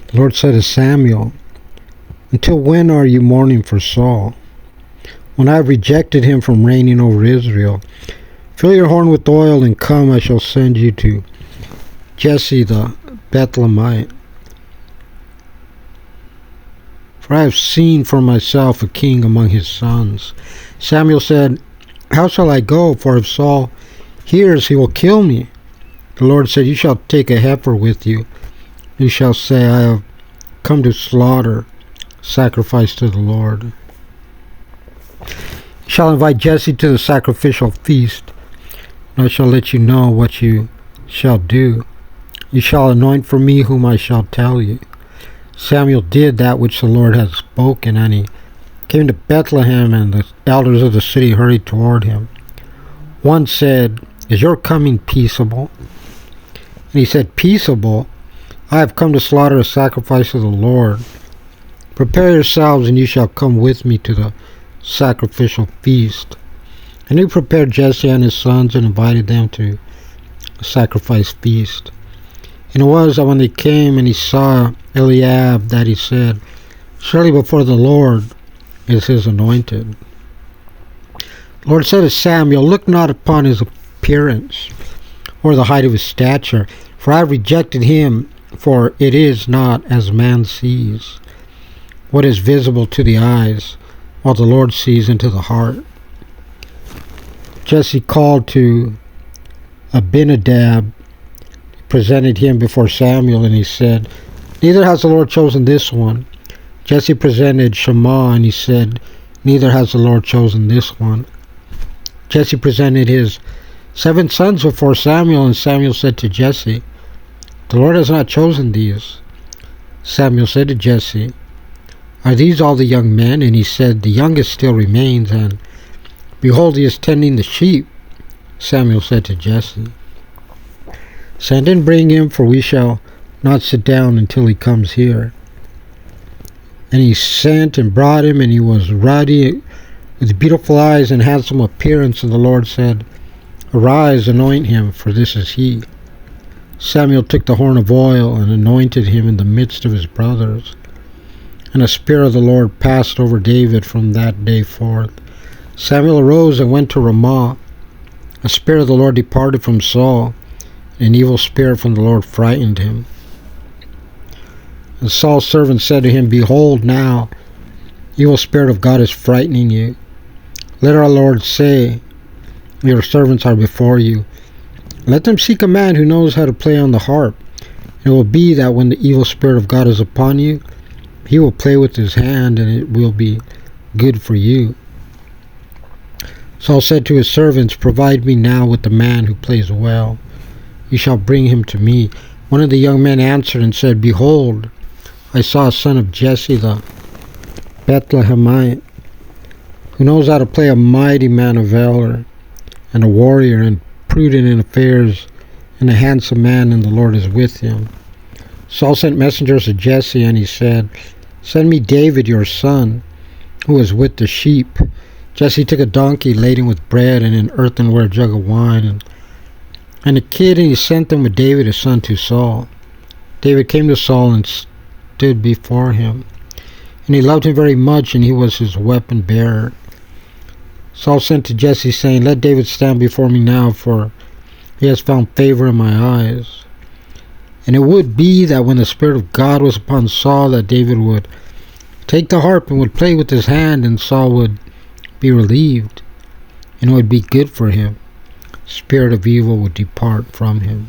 The Lord said to Samuel, "Until when are you mourning for Saul? When I have rejected him from reigning over Israel, fill your horn with oil and come, I shall send you to Jesse the Bethlehemite. For I have seen for myself a king among his sons." Samuel said, "How shall I go? For if Saul hears, he will kill me." The Lord said, "You shall take a heifer with you. You shall say, I have come to slaughter, sacrifice to the Lord. You shall invite Jesse to the sacrificial feast, and I shall let you know what you shall do. You shall anoint for me whom I shall tell you." Samuel did that which the Lord had spoken, and he came to Bethlehem, and the elders of the city hurried toward him. One said, "Is your coming peaceable?" And he said, "Peaceable? I have come to slaughter a sacrifice of the Lord. Prepare yourselves, and you shall come with me to the sacrificial feast." And he prepared Jesse and his sons and invited them to the sacrifice feast. And it was that when they came and he saw Eliab, that he said, "Surely before the Lord is his anointed." The Lord said to Samuel, "Look not upon his appearance or the height of his stature, for I have rejected him, for it is not as man sees what is visible to the eyes, while the Lord sees into the heart." Jesse called to Abinadab, presented him before Samuel, and he said, "Neither has the Lord chosen this one." Jesse presented Shammah, and he said, "Neither has the Lord chosen this one." Jesse presented his 7 sons before Samuel, and Samuel said to Jesse, "The Lord has not chosen these." Samuel said to Jesse, "Are these all the young men?" And he said, "The youngest still remains, and behold, he is tending the sheep." Samuel said to Jesse, "Send and bring him, for we shall not sit down until he comes here." And he sent and brought him, and he was ruddy, with beautiful eyes and handsome appearance. And the Lord said, "Arise, anoint him, for this is he." Samuel took the horn of oil and anointed him in the midst of his brothers. And the Spirit of the Lord passed over David from that day forth. Samuel arose and went to Ramah. The Spirit of the Lord departed from Saul, and an evil spirit from the Lord frightened him. And Saul's servant said to him, "Behold, now, evil spirit of God is frightening you. Let our Lord say, Your servants are before you. Let them seek a man who knows how to play on the harp. It will be that when the evil spirit of God is upon you, he will play with his hand, and it will be good for you." Saul said to his servants, "Provide me now with the man who plays well. You shall bring him to me." One of the young men answered and said, "Behold, I saw a son of Jesse the Bethlehemite, who knows how to play, a mighty man of valor, and a warrior, and prudent in affairs, and a handsome man, and the Lord is with him." Saul sent messengers to Jesse, and he said, "Send me David your son, who is with the sheep." Jesse took a donkey laden with bread and an earthenware jug of wine, and a kid, and he sent them with David his son to Saul. David came to Saul and stood before him, and he loved him very much, and he was his weapon bearer. Saul sent to Jesse, saying, "Let David stand before me now, for he has found favor in my eyes." And it would be that when the Spirit of God was upon Saul, that David would take the harp and would play with his hand, and Saul would be relieved, and it would be good for him. Spirit of evil would depart from him.